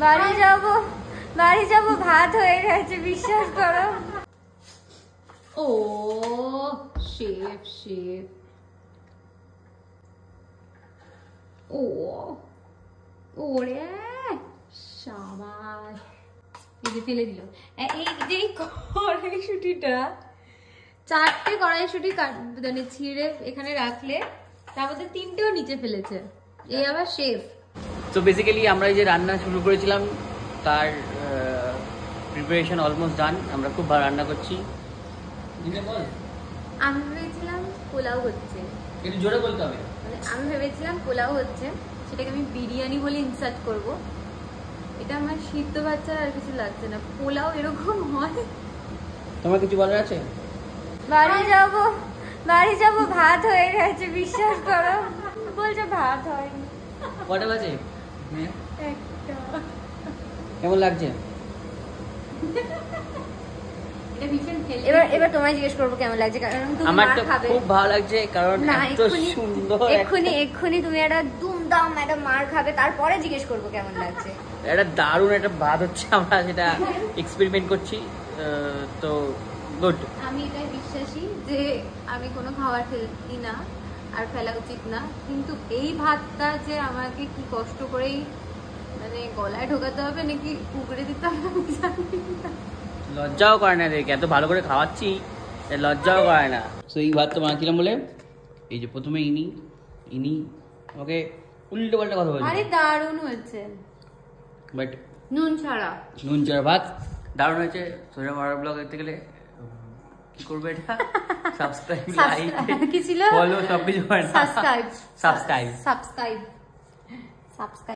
বাড়ি যাবো ভাত হয়ে গেছে বিশ্বাস করো। ও শেফ শেফ ও ওরে শাবাশ এই যে ফেলে দিল। এই যে কড়াইশুঁটিটা 4টে কড়াইশুঁটি মানে ছিঁড়ে এখানে রাখলে তার মধ্যে 3টেও নিচে ফেলেছে। এই আবার শেফ। তো বেসিক্যালি আমরা এই যে রান্না শুরু করেছিলাম তার প্রিপারেশন অলমোস্ট ডান। আমরা খুব ভালো রান্না করছি। আমি ভেবেছিলাম পোলাও হচ্ছে, একটু জোরে বলতে হবে। মানে আমি ভেবেছিলাম পোলাও হচ্ছে, সেটাকে আমি বিরিয়ানি বলে ইনসার্ট করব। এটা আমার সিদ্ধ বাচ্চা আর কিছু লাগছে না, পোলাও এরকম হয়। তোমার কিছু বলার আছে? বাড়ি যাবো ভাত হয়ে গেছে বিশ্বাস করো। বলছে ভাত হয়নি। কটা বাজে? কেমন লাগছে? এটা ভীষণ হেলদি। এবার তোমায় জিজ্ঞেস করবো কেমন লাগছে, কারণ তুমি আমার মার তো খাবে। খুব ভালো লাগছে কারণ এত সুন্দর এক্ষুনি তুমি একটা দুমদাম একটা মার খাবে, তারপরে জিজ্ঞেস করবো কেমন লাগছে। একটা দারুণ একটা ভাত হচ্ছে, আমরা সেটা এক্সপেরিমেন্ট করছি। তো গুড। আমি এটাই বিশ্বাসী যে আমি কোনো খাবার ফেলি না আর ফেলা উচিত না, কিন্তু এই ভাতটা যে আমাকে কি কষ্ট করেই মানে গলায় ঢোকাতে হবে নাকি পুকুরে দিতে হবে আমি জানি না। লজ্জাও করে না এদেরকে, এত ভালো করে খাওয়াচ্ছি লজ্জাও করে না। তো এই ভাত তো বানাচ্ছিলাম বলে এই যে প্রথমে ইনি আমাকে উল্টো পাল্টা কথা বলছে। আরে দারুণ হয়েছে, বাট নুন ছাড়া ভাত দারুণ হয়েছে। সোজা মারার ব্লগ দেখতে গেলে কি করবে এটা? সাবস্ক্রাইব, লাইক, কি ছিল? ফলো সব কিছু করে না। Subscribe subscribe subscribe subscribe